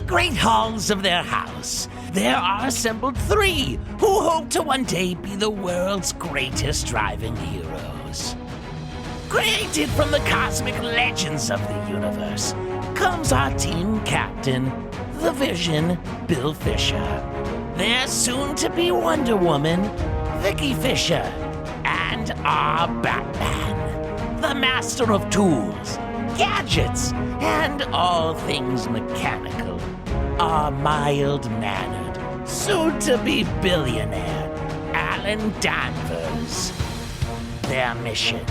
great halls of their house, there are assembled three who hope to one day be the world's greatest driving heroes. Created from the cosmic legends of the universe comes our team captain, the Vision, Bill Fisher. Their soon-to-be Wonder Woman, Vicki Fisher, and our Batman, the master of tools, gadgets, and all things mechanical, our mild-mannered, soon-to-be billionaire, Alan Danvers. Their mission: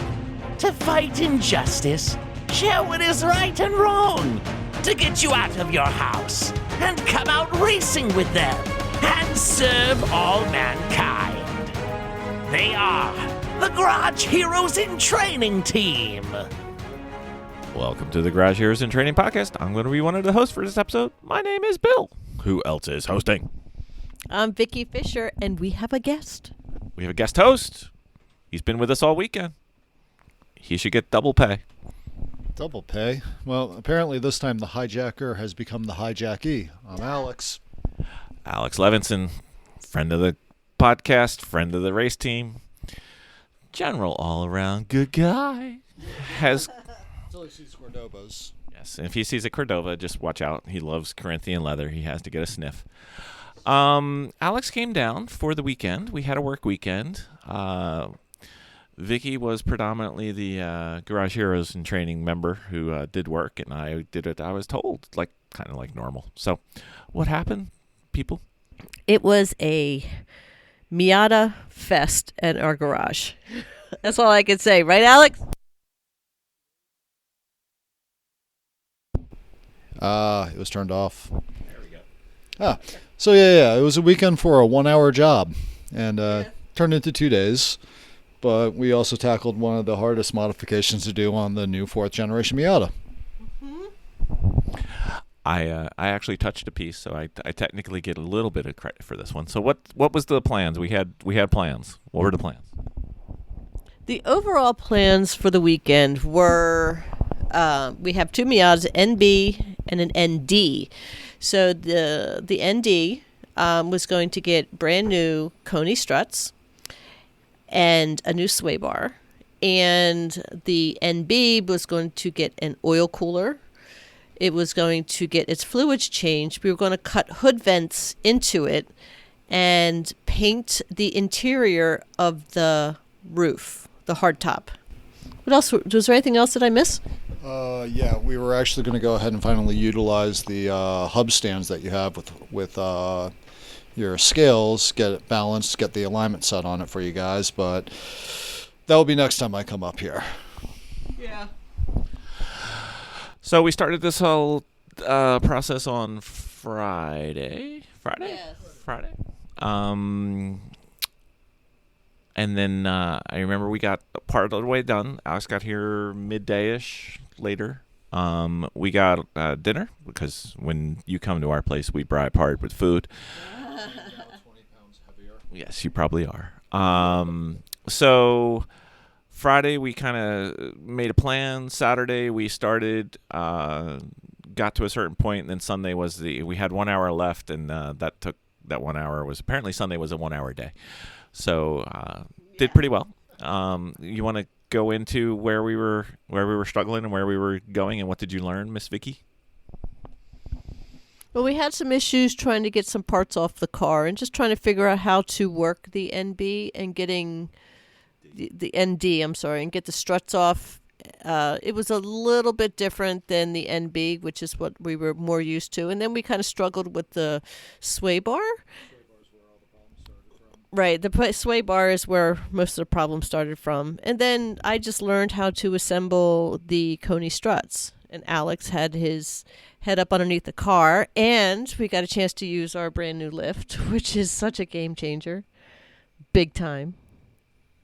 to fight injustice, share what is right and wrong, to get you out of your house and come out racing with them and serve all mankind. They are the Garage Heroes in Training Team. Welcome to the Garage Heroes in Training Podcast. I'm going to be one of the hosts for this episode. My name is Bill. Who else is hosting? I'm Vicki Fisher, and we have a guest. We have a guest host. He's been with us all weekend. He should get double pay. Double pay? Well, apparently this time the hijacker has become the hijackee. I'm Alex. Alex Levinson, friend of the podcast, friend of the race team, general all-around good guy. Until he sees Cordovas. Yes, if he sees a Cordova, just watch out. He loves Corinthian leather. He has to get a sniff. Alex came down for the weekend. We had a work weekend. Vicki was predominantly the Garage Heroes in Training member who did work, and I did what I was told, kind of like normal. So what happened, people? It was a Miata fest at our garage. That's all I could say. Right, Alex? It was turned off. There we go. So yeah, it was a weekend for a 1-hour job, and turned into 2 days. But we also tackled one of the hardest modifications to do on the new 4th generation Miata. Mm-hmm. I actually touched a piece, so I technically get a little bit of credit for this one. So what was the plans? We had plans. What were the plans? The overall plans for the weekend were we have two Miatas, NB and an ND. So the ND was going to get brand new Coney struts and a new sway bar, and the NB was going to get an oil cooler. It was going to get its fluids changed. We were going to cut hood vents into it and paint the interior of the roof, the hardtop. What else? Was there anything else that I missed? Yeah, we were actually going to go ahead and finally utilize the hub stands that you have with your scales, get it balanced, get the alignment set on it for you guys, but that will be next time I come up here. Yeah. So we started this whole process on Friday. Yes. Friday. And then I remember we got part of the way done. Alex got here midday-ish later. We got dinner, because when you come to our place, we bribe hard with food. 20 pounds heavier. Yes, you probably are. So Friday we kind of made a plan. Saturday we started, got to a certain point, and then Sunday was we had 1 hour left, and that 1 hour was apparently Sunday was a 1 hour day. So did pretty well. You want to go into where we were struggling and where we were going, and what did you learn, Miss Vicki? Well, we had some issues trying to get some parts off the car and just trying to figure out how to work the NB and getting the ND, and get the struts off. It was a little bit different than the NB, which is what we were more used to. And then we kind of struggled with the sway bar. Right, the sway bar is where most of the problem started from. And then I just learned how to assemble the Coney struts. And Alex had his head up underneath the car. And we got a chance to use our brand new lift, which is such a game changer. Big time.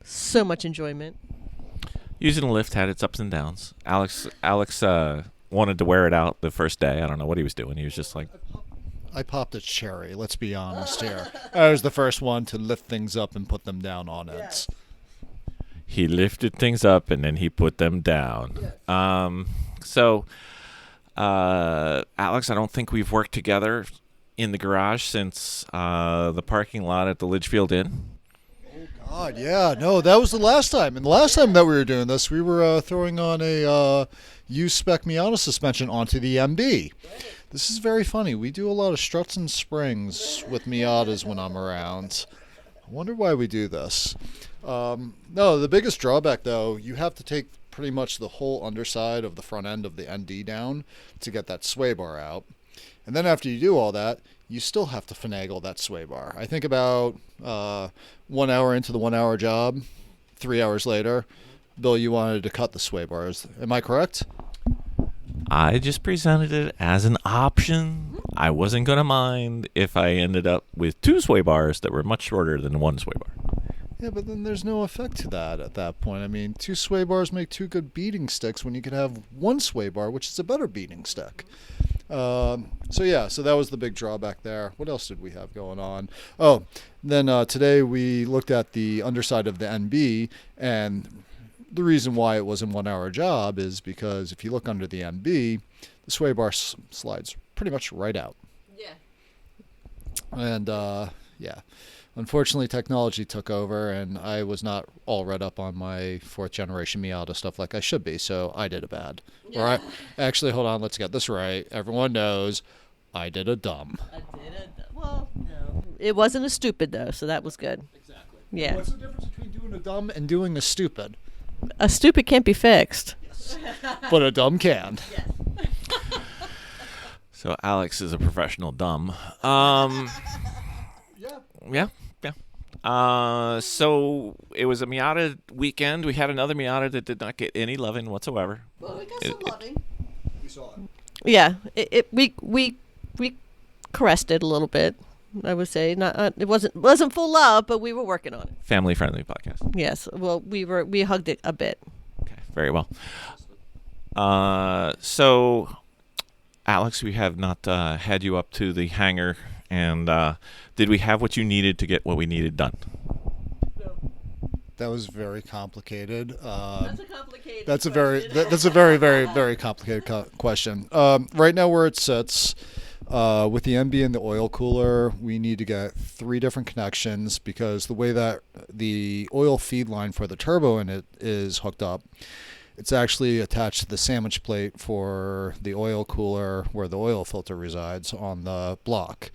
So much enjoyment. Using the lift had its ups and downs. Alex wanted to wear it out the first day. I don't know what he was doing. He was just like... I popped its cherry, let's be honest here. I was the first one to lift things up and put them down on it. Yes. He lifted things up and then he put them down. Yes. So Alex, I don't think we've worked together in the garage since the parking lot at the Lidgefield Inn. God, yeah. No, that was the last time. And the last time that we were doing this, we were throwing on a U-spec Miata suspension onto the MB. This is very funny. We do a lot of struts and springs with Miatas when I'm around. I wonder why we do this. No, the biggest drawback, though, you have to take pretty much the whole underside of the front end of the ND down to get that sway bar out. And then after you do all that, you still have to finagle that sway bar. I think about 1 hour into the 1 hour job, 3 hours later, Bill, you wanted to cut the sway bars. Am I correct? I just presented it as an option. I wasn't going to mind if I ended up with 2 sway bars that were much shorter than 1 sway bar. Yeah, but then there's no effect to that at that point. I mean, 2 sway bars make 2 good beating sticks when you could have 1 sway bar, which is a better beating stick. So that was the big drawback there. What else did we have going on? Oh, then today we looked at the underside of the NB, and the reason why it was in 1 hour job is because if you look under the NB, the sway bar slides pretty much right out. Yeah. And unfortunately, technology took over, and I was not all read up on my 4th generation Miata stuff like I should be, so I did a bad. Yeah. All right. Actually, hold on. Let's get this right. Everyone knows I did a dumb. Well, no. It wasn't a stupid, though, so that was good. Exactly. Yeah. What's the difference between doing a dumb and doing a stupid? A stupid can't be fixed. Yes. But a dumb can. Yes. So Alex is a professional dumb. Yeah. So it was a Miata weekend. We had another Miata that did not get any loving whatsoever. Well, we got some loving. We saw it. Yeah, we caressed it a little bit. I would say not. It wasn't full love, but we were working on it. Family friendly podcast. Yes. Well, we hugged it a bit. Okay, very well. So Alex, we have not had you up to the hangar, and did we have what you needed to get what we needed done? That was very complicated. That's a complicated. That's a very, very, very complicated question. Right now, where it sits, with the MB and the oil cooler, we need to get 3 different connections because the way that the oil feed line for the turbo in it is hooked up, it's actually attached to the sandwich plate for the oil cooler where the oil filter resides on the block.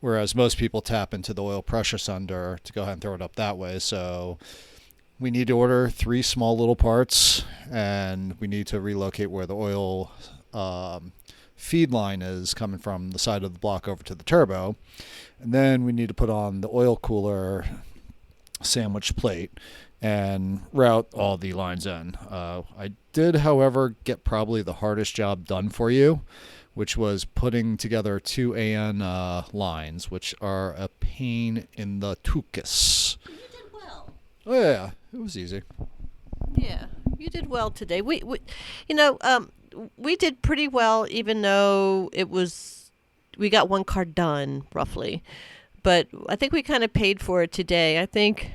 Whereas most people tap into the oil pressure sender to go ahead and throw it up that way. So we need to order 3 small little parts, and we need to relocate where the oil feed line is coming from the side of the block over to the turbo. And then we need to put on the oil cooler sandwich plate and route all the lines in. I did, however, get probably the hardest job done for you, which was putting together 2 AN lines, which are a pain in the tuchus. You did well. Oh, yeah. It was easy. Yeah, you did well today. We did pretty well, even though we got 1 car done roughly. But I think we kind of paid for it today. I think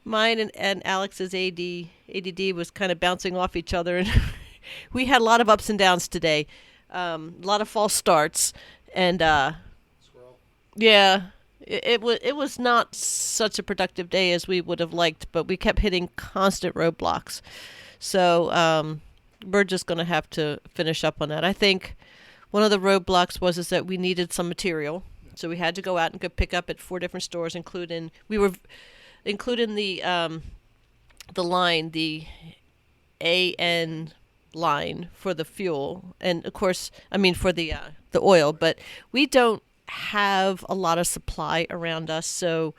mine and Alex's ADD was kind of bouncing off each other, and we had a lot of ups and downs today. A lot of false starts, and yeah. It was not such a productive day as we would have liked, but we kept hitting constant roadblocks. So we're just going to have to finish up on that. I think one of the roadblocks was that we needed some material, so we had to go out and go pick up at 4 different stores, including the line, the AN line for the fuel, and of course, I mean for the oil. But we don't have a lot of supply around us, so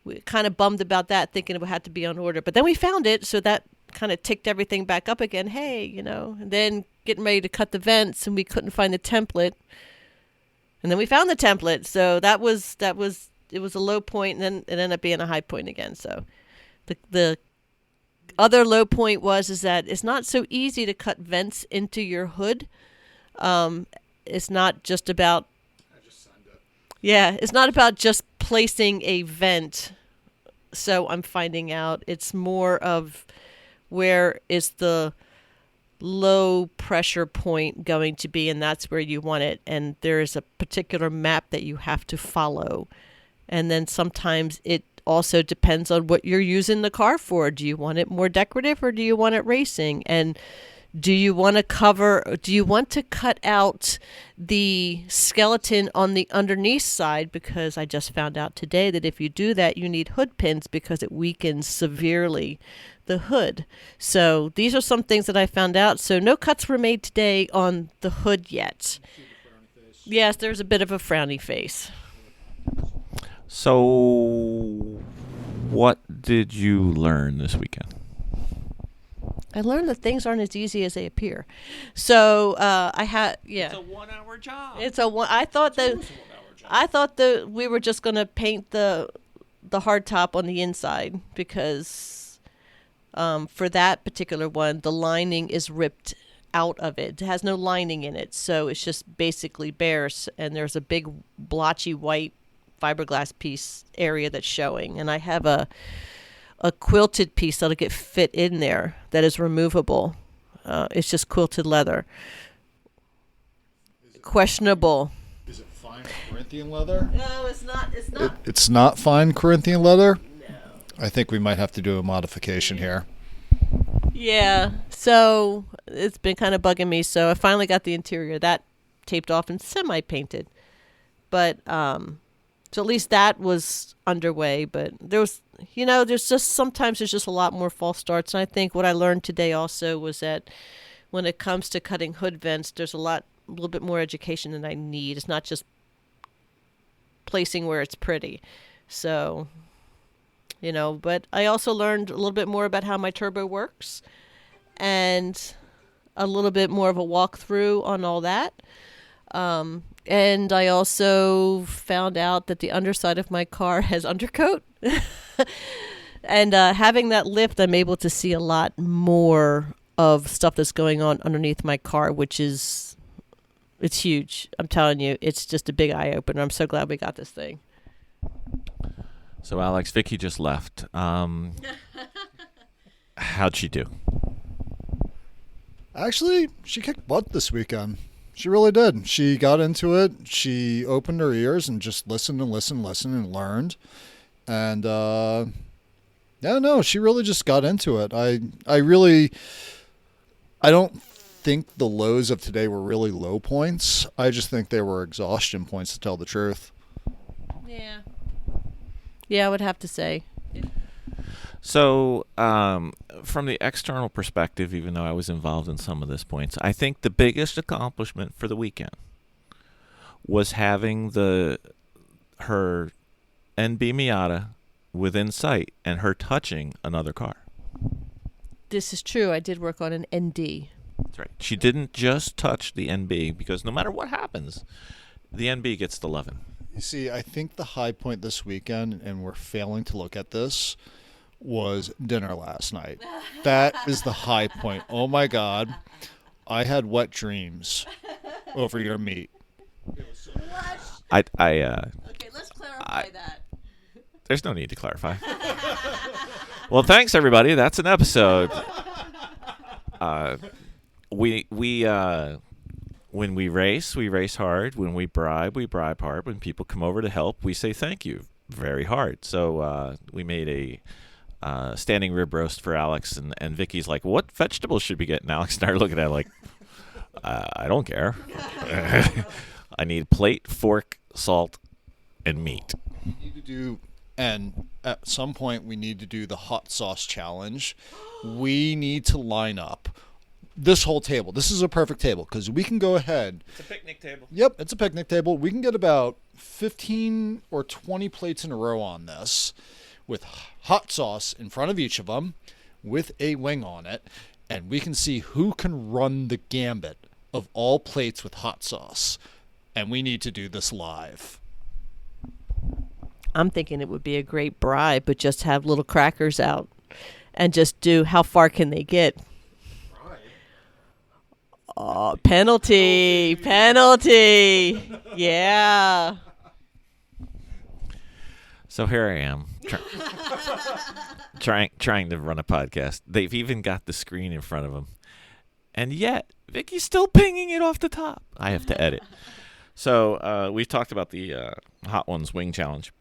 we kind of bummed about that, thinking it would have to be on order. But then we found it, so that kind of ticked everything back up again. Hey, and then getting ready to cut the vents, and we couldn't find the template, and then we found the template. So it was a low point, and then it ended up being a high point again. So the other low point is that it's not so easy to cut vents into your hood. It's not just about it's not about just placing a vent. So I'm finding out it's more of where is the low pressure point going to be, and that's where you want it. And there is a particular map that you have to follow. And then sometimes it also depends on what you're using the car for. Do you want it more decorative or do you want it racing? And do you want to cut out the skeleton on the underneath side? Because I just found out today that if you do that, you need hood pins because it weakens severely the hood. So these are some things that I found out. So no cuts were made today on the hood yet. Yes, there's a bit of a frowny face. So what did you learn this weekend? I learned that things aren't as easy as they appear. So It's a 1 hour job. I thought that we were just going to paint the hard top on the inside because for that particular one, the lining is ripped out of it. It has no lining in it, so it's just basically bare. And there's a big blotchy white fiberglass piece area that's showing, and I have a quilted piece that'll get fit in there that is removable. It's just quilted leather. Questionable. Is it fine Corinthian leather? No, it's not. It's not. It's not fine Corinthian leather? No. I think we might have to do a modification here. Yeah. So it's been kind of bugging me. So I finally got the interior that taped off and semi-painted. But so at least that was underway. But there's sometimes there's just a lot more false starts. And I think what I learned today also was that when it comes to cutting hood vents, there's a little bit more education than I need. It's not just placing where it's pretty. So, but I also learned a little bit more about how my turbo works and a little bit more of a walkthrough on all that. And I also found out that the underside of my car has undercoat. And having that lift, I'm able to see a lot more of stuff that's going on underneath my car, it's huge. I'm telling you, it's just a big eye-opener. I'm so glad we got this thing. So, Alex, Vicki just left. How'd she do? Actually, she kicked butt this weekend. She really did. She got into it. She opened her ears and just listened and learned. And, she really just got into it. I don't think the lows of today were really low points. I just think they were exhaustion points, to tell the truth. Yeah. Yeah, I would have to say. So, from the external perspective, even though I was involved in some of these points, I think the biggest accomplishment for the weekend was having her NB Miata within sight and her touching another car. This is true. I did work on an ND. That's right. She didn't just touch the NB because no matter what happens, the NB gets the lovin'. You see, I think the high point this weekend, and we're failing to look at this, was dinner last night. That is the high point. Oh my God. I had wet dreams over your meat. What? Okay, let's clarify that. There's no need to clarify. Well, thanks everybody. That's an episode. When we race hard. When we bribe hard. When people come over to help, we say thank you very hard. So we made a standing rib roast for Alex, and Vicky's like, what vegetables should we get? And Alex and I are looking at it like, I don't care. I need plate, fork, salt, and meat. We need to do, and at some point we need to do the hot sauce challenge. We need to line up this whole table. This is a perfect table because we can go ahead. It's a picnic table. Yep, it's a picnic table. We can get about 15 or 20 plates in a row on this with hot sauce in front of each of them with a wing on it, and we can see who can run the gambit of all plates with hot sauce. And we need to do this live. I'm thinking it would be a great bribe, but just have little crackers out and just do how far can they get. Oh, penalty. Yeah. So here I am, trying to run a podcast. They've even got the screen in front of them, and yet Vicky's still pinging it off the top. I have to edit. So we talked about the Hot Ones Wing Challenge.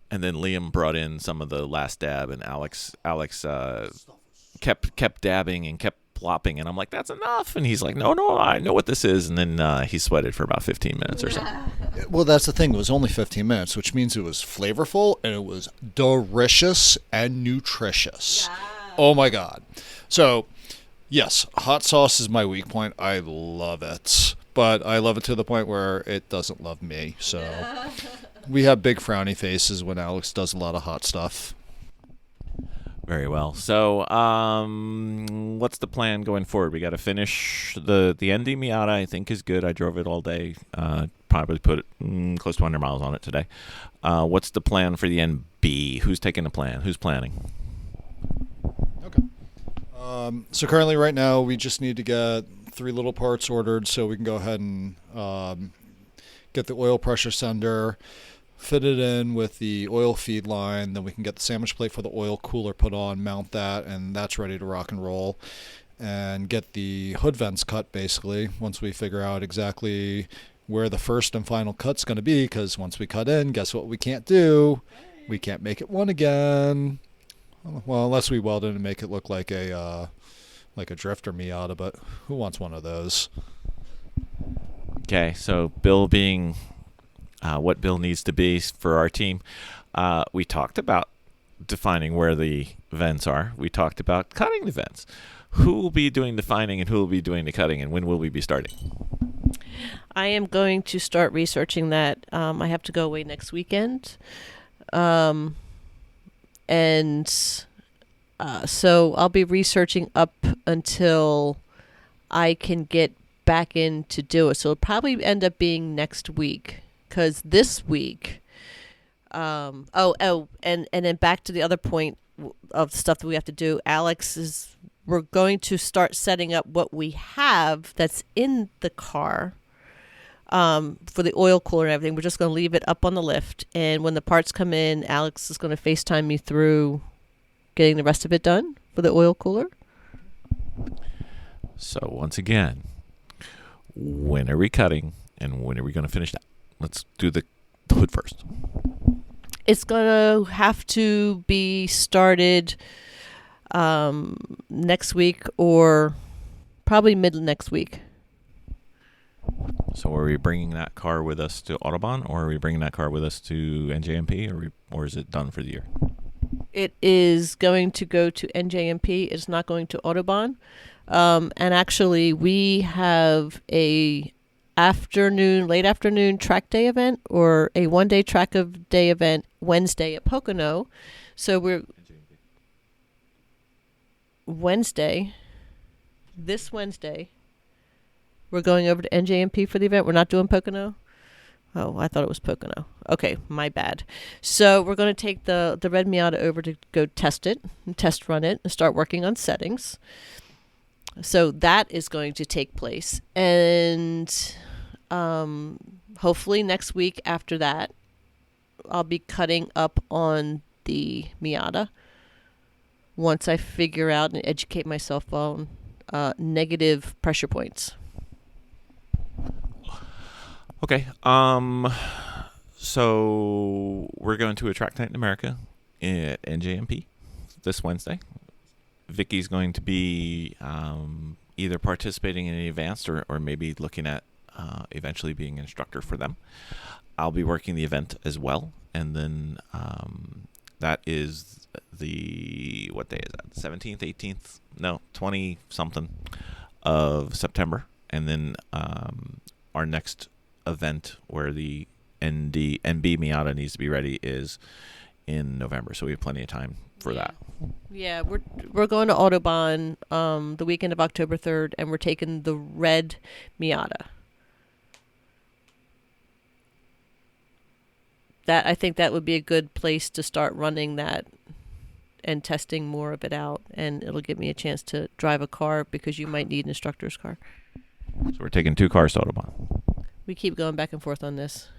And then Liam brought in some of the last dab, and Alex kept dabbing and kept plopping, and I'm like, that's enough. And he's like, no, I know what this is. And then he sweated for about 15 minutes or something. Well, that's the thing. It was only 15 minutes, which means it was flavorful and it was delicious and nutritious. Yeah. Oh, my God. So, yes, hot sauce is my weak point. I love it. But I love it to the point where it doesn't love me. So we have big frowny faces when Alex does a lot of hot stuff. Very well. So, what's the plan going forward? We got to finish the ND Miata. I think is good. I drove it all day. Probably put close to 100 miles on it today. What's the plan for the NB? Who's taking the plan? Who's planning? Okay. So currently, right now, we just need to get 3 little parts ordered so we can go ahead and get the oil pressure sender, fit it in with the oil feed line, then we can get the sandwich plate for the oil cooler put on, mount that, and that's ready to rock and roll. And get the hood vents cut, basically, once we figure out exactly where the first and final cut's going to be, because once we cut in, guess what we can't do? We can't make it one again. Well, unless we weld it and make it look like a drifter Miata, but who wants one of those? Okay, so Bill being what Bill needs to be for our team, we talked about defining where the vents are. We talked about cutting the vents. Who will be doing the defining and who will be doing the cutting, and when will we be starting? I am going to start researching that. I have to go away next weekend. So I'll be researching up until I can get back in to do it. So it'll probably end up being next week, because this week, and then back to the other point of stuff that we have to do. We're going to start setting up what we have that's in the car for the oil cooler and everything. We're just going to leave it up on the lift, and when the parts come in, Alex is going to FaceTime me through getting the rest of it done for the oil cooler. So once again, when are we cutting and when are we going to finish that? Let's do the hood first. It's going to have to be started next week or probably middle next week. So are we bringing that car with us to Autobahn, or are we bringing that car with us to NJMP, or is it done for the year? It is going to go to NJMP. It's not going to Autobahn. And actually, we have a late afternoon track day event, or a one-day track of day event Wednesday at Pocono. So this Wednesday, we're going over to NJMP for the event. We're not doing Pocono. Oh, I thought it was Pocono. Okay, my bad. So we're going to take the red Miata over to go test it, and test run it, and start working on settings. So that is going to take place. And hopefully next week after that, I'll be cutting up on the Miata once I figure out and educate myself on negative pressure points. Okay. So we're going to a track night in America at NJMP this Wednesday. Vicky's going to be either participating in the advanced or maybe looking at eventually being an instructor for them. I'll be working the event as well. And then that is what day is that? 17th, 18th? No, 20-something of September. And then our next event where the NB Miata needs to be ready is in November. So we have plenty of time for that. Yeah, we're going to Autobahn the weekend of October 3rd, and we're taking the red Miata. I think that would be a good place to start running that and testing more of it out, and it'll give me a chance to drive a car, because you might need an instructor's car. So we're taking 2 cars to Autobahn. We keep going back and forth on this.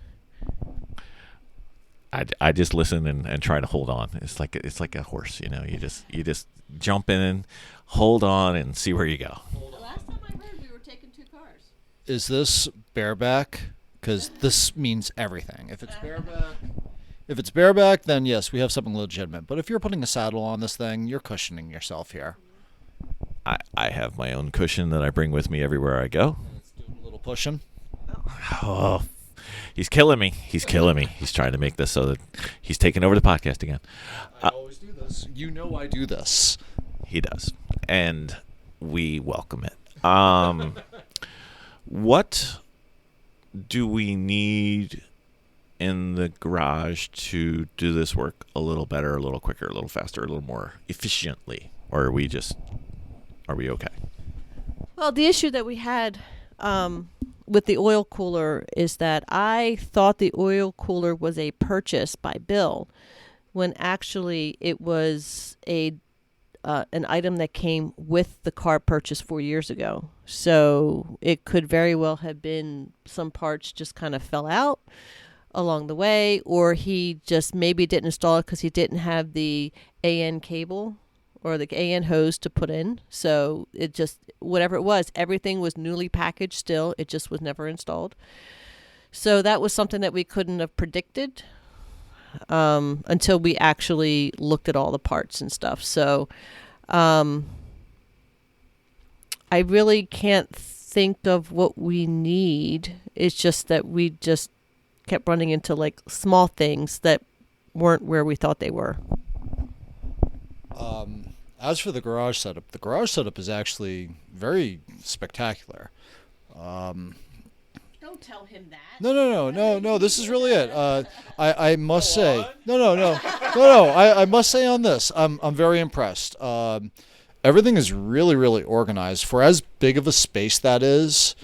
I just listen and try to hold on. It's like a horse, you know. You just jump in, hold on, and see where you go. The last time I heard, we were taking 2 cars. Is this bareback? Because this means everything. If it's bareback, then yes, we have something legitimate. But if you're putting a saddle on this thing, you're cushioning yourself here. I have my own cushion that I bring with me everywhere I go. Let's do a little pushing. Oh, he's killing me. He's killing me. He's trying to make this so that he's taking over the podcast again. I always do this. You know I do this. He does, and we welcome it. What do we need in the garage to do this work a little better, a little quicker, a little faster, a little more efficiently? Or are we okay? Well, the issue that we had with the oil cooler is that I thought the oil cooler was a purchase by Bill, when actually it was an item that came with the car purchase 4 years ago. So it could very well have been some parts just kind of fell out along the way, or he just maybe didn't install it because he didn't have the AN cable or the AN hose to put in. So it just, whatever it was, everything was newly packaged still. It just was never installed. So that was something that we couldn't have predicted until we actually looked at all the parts and stuff. So I really can't think of what we need. It's just that we just kept running into like small things that weren't where we thought they were. As for the garage setup is actually very spectacular. Don't tell him that. No. This is really it. I must say, no. I must say on this, I'm very impressed. Everything is really, really organized for as big of a space that is.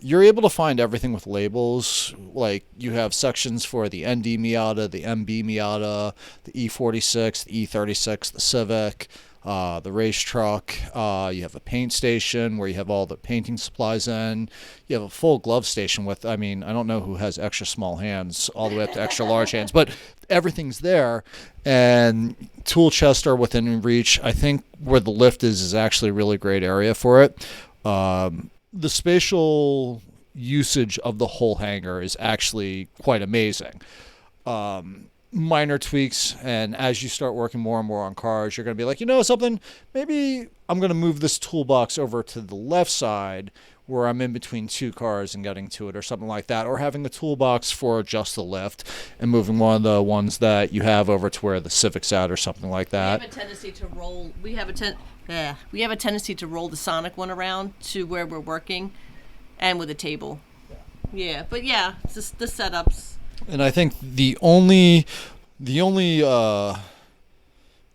You're able to find everything with labels. Like you have sections for the ND Miata, the MB Miata, the E46, the E36, the Civic, the race truck. You have a paint station where you have all the painting supplies in. You have a full glove station with, I don't know who has extra small hands all the way up to extra large hands, but everything's there. And tool chests are within reach. I think where the lift is actually a really great area for it. The spatial usage of the whole hangar is actually quite amazing. Minor tweaks, and as you start working more and more on cars, you're going to be like, you know something, maybe I'm going to move this toolbox over to the left side where I'm in between 2 cars and getting to it, or something like that, or having a toolbox for just the lift and moving one of the ones that you have over to where the Civic's at or something like that. We have a tendency to roll. We have a tendency to roll the Sonic one around to where we're working, and with a table. Yeah, but yeah, it's just the setups. And I think the only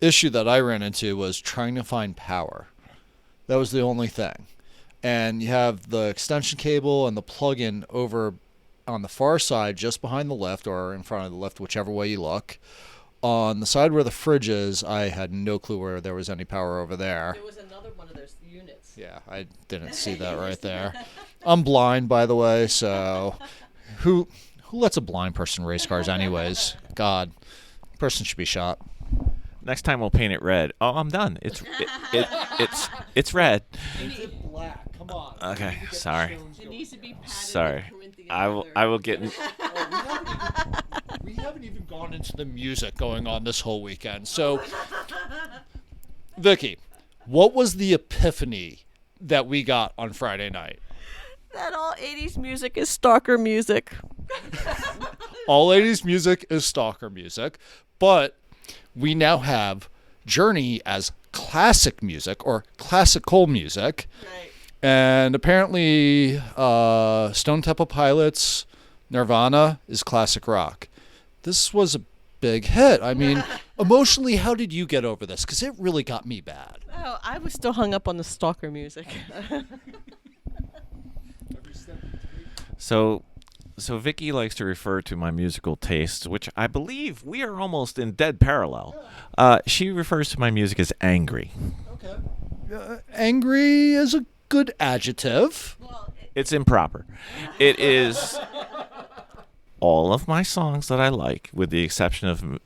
issue that I ran into was trying to find power. That was the only thing. And you have the extension cable and the plug-in over on the far side, just behind the lift or in front of the lift, whichever way you look. On the side where the fridge is, I had no clue where there was any power over there. There was another one of those units. Yeah, I didn't see that right there. I'm blind, by the way, so who lets a blind person race cars anyways? God, person should be shot. Next time we'll paint it red. Oh, I'm done. It's red. Paint it black. Come on. Okay, sorry. It needs to be padded. Sorry. I will get. We haven't even gone into the music going on this whole weekend. So, Vicki, what was the epiphany that we got on Friday night? That all 80s music is stalker music. All 80s music is stalker music, but we now have Journey as classic music or classical music. Right. And apparently Stone Temple Pilots' Nirvana is classic rock. This was a big hit. I mean, emotionally, how did you get over this? Because it really got me bad. Oh, I was still hung up on the stalker music. So Vicki likes to refer to my musical tastes, which I believe we are almost in dead parallel. She refers to my music as angry. Okay. Angry is a good adjective. It's improper. It is. all of my songs that I like, with the exception of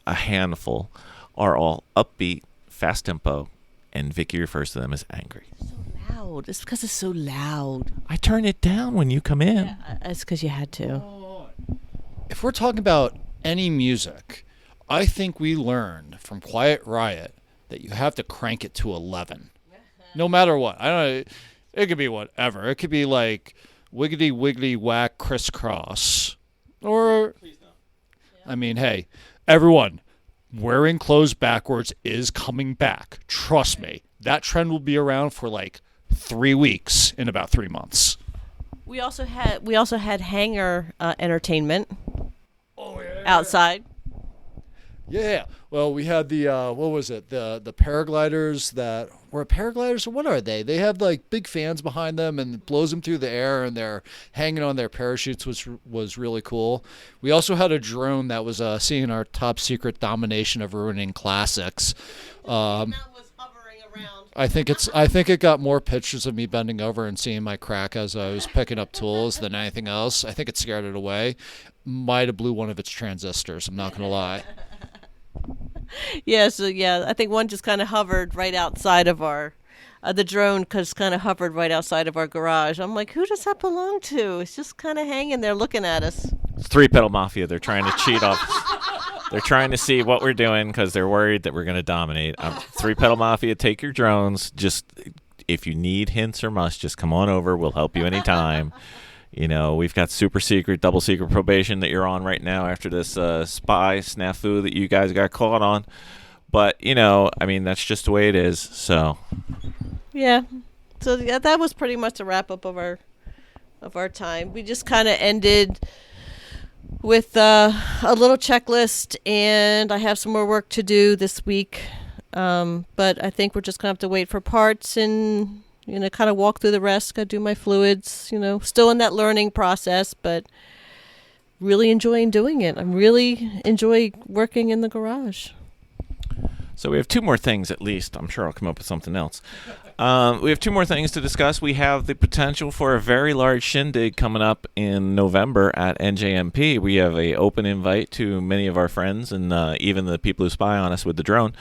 a handful, are all upbeat, fast tempo, and Vicki refers to them as angry. So loud. It's because it's so loud. I turn it down when you come in. Yeah, it's because you had to. If we're talking about any music, I think we learned from Quiet Riot that you have to crank it to 11. No matter what. I don't know. It could be whatever. It could be like wiggity wiggity whack crisscross. Or, I mean, hey, everyone, wearing clothes backwards is coming back. Trust me. That trend will be around for like 3 weeks in about 3 months. We also had hangar entertainment outside. Yeah. Well, we had the what was it? The paragliders that were paragliders. Or what are they? They have like big fans behind them and it blows them through the air, and they're hanging on their parachutes, which was really cool. We also had a drone that was seeing our top secret domination of ruining classics. That was hovering around. I think it got more pictures of me bending over and seeing my crack as I was picking up tools than anything else. I think it scared it away. Might have blew one of its transistors. I'm not gonna lie. Yeah, I think one just kind of hovered right outside of our, the drone kind of hovered right outside of our garage. I'm like, who does that belong to? It's just kind of hanging there looking at us. It's Three Pedal Mafia. They're trying to cheat off. They're trying to see what we're doing because they're worried that we're going to dominate. Three Pedal Mafia, take your drones. Just if you need hints or must, just come on over. We'll help you anytime. You know, we've got super secret, double secret probation that you're on right now after this spy snafu that you guys got caught on. But, you know, I mean, that's just the way it is. So, yeah. So that was pretty much a wrap up of our time. We just kind of ended with a little checklist, and I have some more work to do this week. But I think we're just going to have to wait for parts and, you know, kind of walk through the rest, go do my fluids, you know, still in that learning process, but really enjoying doing it. I'm really enjoy working in the garage. So we have two more things at least. I'm sure I'll come up with something else. We have two more things to discuss. We have the potential for a very large shindig coming up in November at NJMP. We have an open invite to many of our friends, and even the people who spy on us with the drone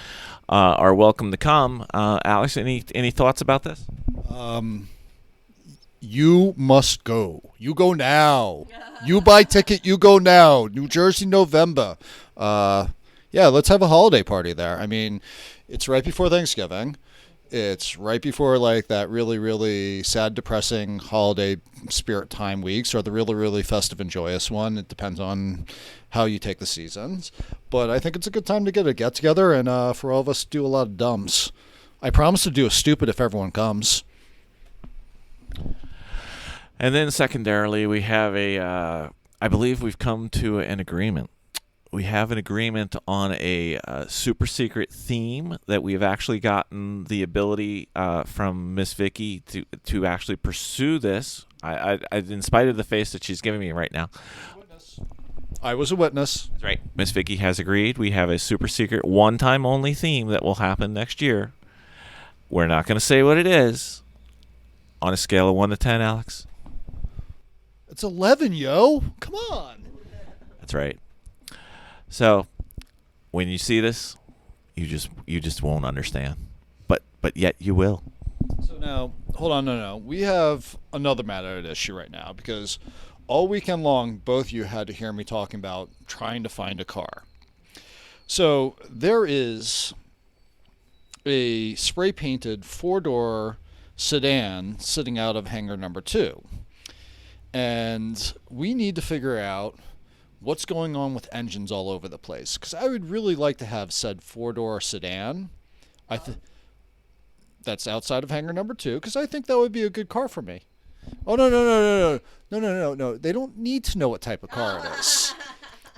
are welcome to come. Alex, any thoughts about this? You must go. You go now. You buy ticket, you go now. New Jersey, November. Yeah, let's have a holiday party there. I mean, it's right before Thanksgiving. It's right before like that really, really sad, depressing holiday spirit time weeks, or the really, really festive and joyous one. It depends on how you take the seasons. But I think it's a good time to get a get-together and for all of us to do a lot of dumbs. I promise to do a stupid if everyone comes. And then secondarily, we have I believe we've come to an agreement. We have an agreement on a super secret theme that we've actually gotten the ability from Miss Vicki to actually pursue this. I in spite of the face that she's giving me right now. I was a witness. That's right. Miss Vicki has agreed. We have a super secret one-time only theme that will happen next year. We're not going to say what it is. On a scale of 1 to 10, Alex? It's 11, yo. Come on. That's right. So, when you see this, you just won't understand. But yet you will. So now, hold on, no. We have another matter at issue right now because all weekend long, both of you had to hear me talking about trying to find a car. So there is a spray-painted 4-door sedan sitting out of hangar number 2. And we need to figure out what's going on with engines all over the place. Because I would really like to have said 4-door sedan. That's outside of hangar number 2, because I think that would be a good car for me. Oh, no. They don't need to know what type of car it is.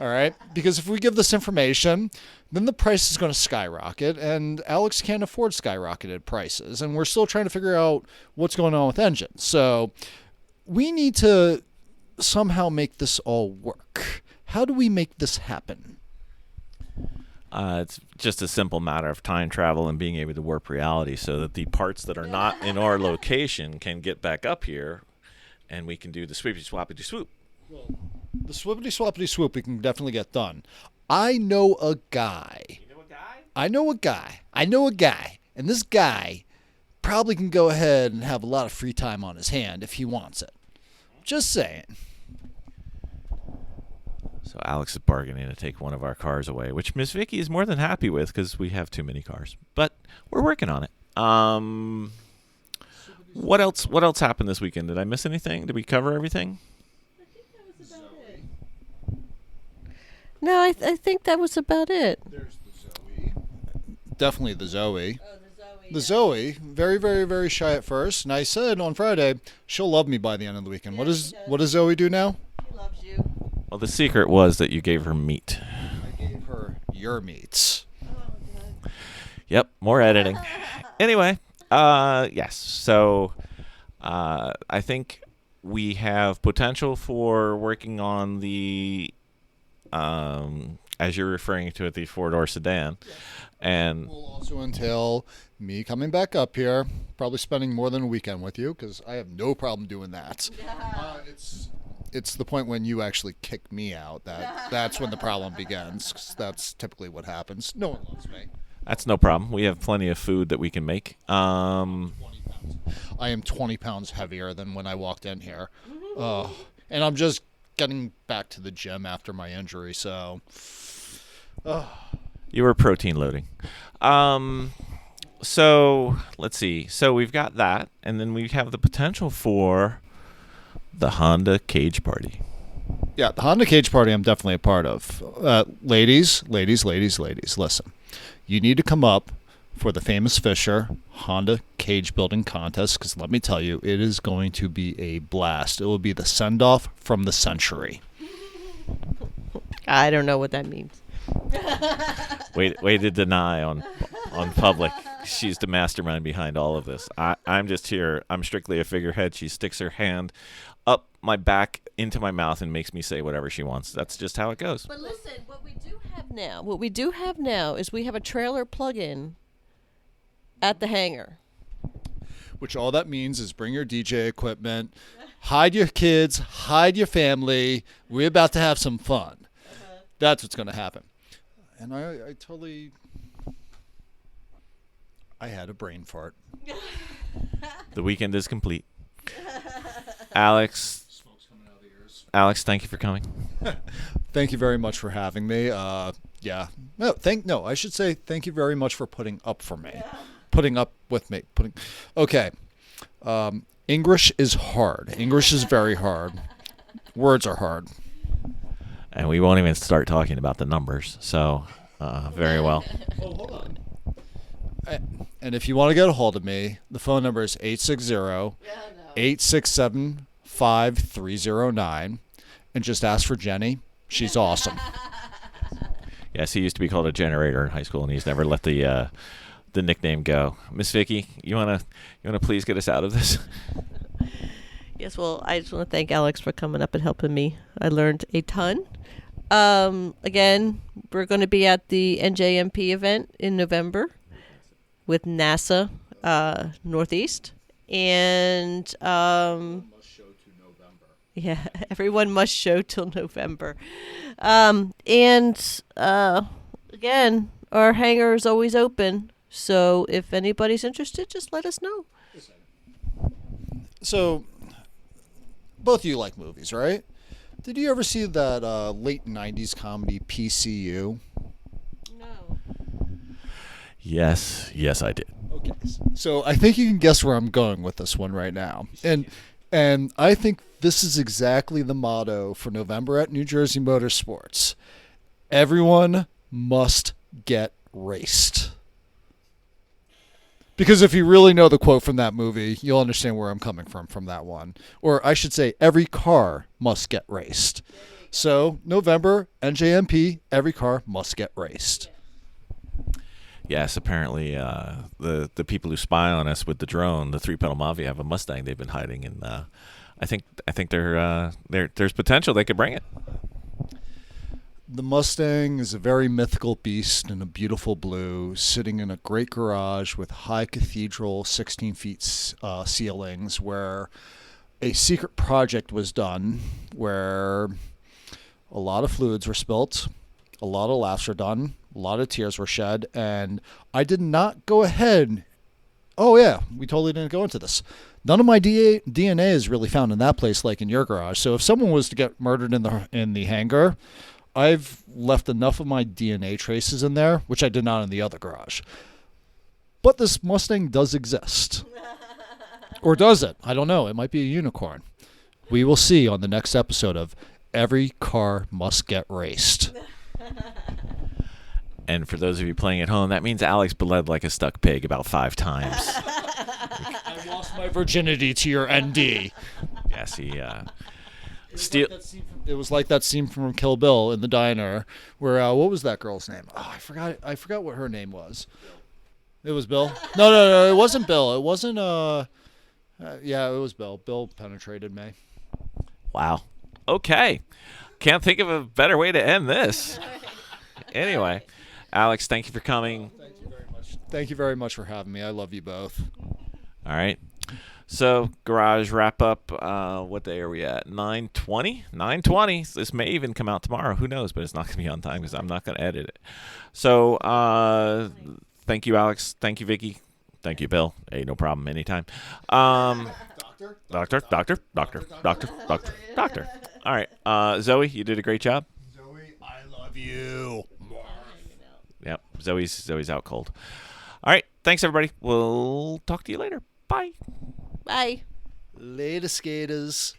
All right? Because if we give this information, then the price is going to skyrocket, and Alex can't afford skyrocketed prices. And we're still trying to figure out what's going on with engines. So we need to somehow make this all work. How do we make this happen? It's just a simple matter of time travel and being able to warp reality so that the parts that are not in our location can get back up here, and we can do the sweepy swappity swoop. Well, The swippity swappity swoop we can definitely get done. I know a guy. You know a guy? I know a guy. And this guy probably can go ahead and have a lot of free time on his hand if he wants it. Just saying. So Alex is bargaining to take one of our cars away, which Miss Vicki is more than happy with because we have too many cars. But we're working on it. What else happened this weekend? Did I miss anything? Did we cover everything? I think that was about it. No, I think that was about it. There's the Zoe. Definitely the Zoe. Oh, the Zoe. The Zoe, very, very, very shy at first. And I said on Friday, she'll love me by the end of the weekend. Yeah, What does Zoe do now? She loves you. Well, the secret was that you gave her meat. I gave her your meats. Yep, more editing. Anyway, yes. So I think we have potential for working on the, as you're referring to it, the four-door sedan. Yes. And will also entail me coming back up here, probably spending more than a weekend with you, because I have no problem doing that. Yeah. It's the point when you actually kick me out that's when the problem begins, 'cause that's typically what happens. No one loves me. That's no problem. We have plenty of food that we can make. 20 pounds. I am 20 pounds heavier than when I walked in here. And I'm just getting back to the gym after my injury, so... You were protein loading. So, let's see. So we've got that, and then we have the potential for the Honda Cage Party. Yeah, the Honda Cage Party I'm definitely a part of. Ladies, listen. You need to come up for the Famous Fisher Honda Cage Building Contest, because let me tell you, it is going to be a blast. It will be the send-off from the century. I don't know what that means. Way to deny on public. She's the mastermind behind all of this. I'm just here. I'm strictly a figurehead. She sticks her hand up my back into my mouth and makes me say whatever she wants. That's just how it goes. But listen, what we do have now is we have a trailer plug-in at the hangar. Which all that means is bring your DJ equipment, hide your kids, hide your family. We're about to have some fun. That's what's going to happen. And I totally... I had a brain fart. The weekend is complete. Alex, Smoke's coming out of the ears. Alex, thank you for coming. Thank you very much for having me. Yeah. I should say thank you very much for putting up for me. Yeah. Putting up with me. Okay. English is hard. English is very hard. Words are hard. And we won't even start talking about the numbers. So, very well. Oh, hold on. And if you want to get a hold of me, the phone number is 860-867-5309. And just ask for Jenny. She's awesome. Yes, he used to be called a generator in high school, and he's never let the nickname go. Miss Vicki, you wanna please get us out of this? Yes, well, I just want to thank Alex for coming up and helping me. I learned a ton. Again, we're going to be at the NJMP event in November with NASA Northeast. And yeah, everyone must show till November. Again, our hangar is always open. So if anybody's interested, just let us know. So, both of you like movies, right? Did you ever see that late 90s comedy PCU? No. Yes, I did. Okay. So I think you can guess where I'm going with this one right now. And I think this is exactly the motto for November at New Jersey Motorsports. Everyone must get raced. Because if you really know the quote from that movie, you'll understand where I'm coming from that one. Or I should say, every car must get raced. So, November, NJMP, every car must get raced. Yes, apparently the people who spy on us with the drone, the three-pedal Mafia, have a Mustang they've been hiding, and I think there's potential they could bring it. The Mustang is a very mythical beast in a beautiful blue, sitting in a great garage with high cathedral 16 feet ceilings, where a secret project was done where a lot of fluids were spilt, a lot of laughs were done, a lot of tears were shed, and I did not go ahead. Oh, yeah, we totally didn't go into this. None of my DNA is really found in that place like in your garage. So if someone was to get murdered in the hangar, I've left enough of my DNA traces in there, which I did not in the other garage. But this Mustang does exist. Or does it? I don't know. It might be a unicorn. We will see on the next episode of Every Car Must Get Raced. And for those of you playing at home, that means Alex bled like a stuck pig about 5 times. I lost my virginity to your ND. Yes, he It was like that scene from Kill Bill in the diner where what was that girl's name? Oh, I forgot what her name was. It was Bill. No, it wasn't Bill. It wasn't. Yeah, it was Bill. Bill penetrated me. Wow. Okay. Can't think of a better way to end this. Anyway, Alex, thank you for coming. Thank you very much. Thank you very much for having me. I love you both. All right. So, garage wrap up. What day are we at? 9:20? 9:20. This may even come out tomorrow. Who knows? But it's not going to be on time because I'm not going to edit it. So, thank you, Alex. Thank you, Vicki. Thank you, Bill. Hey, no problem. Anytime. Doctor. All right. Zoe, you did a great job. Zoe, I love you. Yep. Zoe's out cold. All right. Thanks, everybody. We'll talk to you later. Bye. Bye. Later, skaters.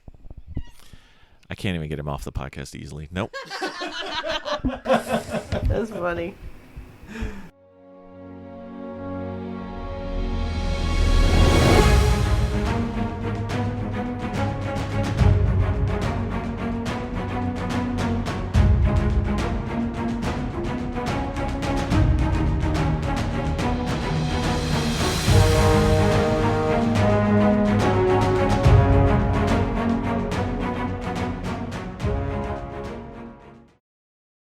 I can't even get him off the podcast easily. Nope. That's funny.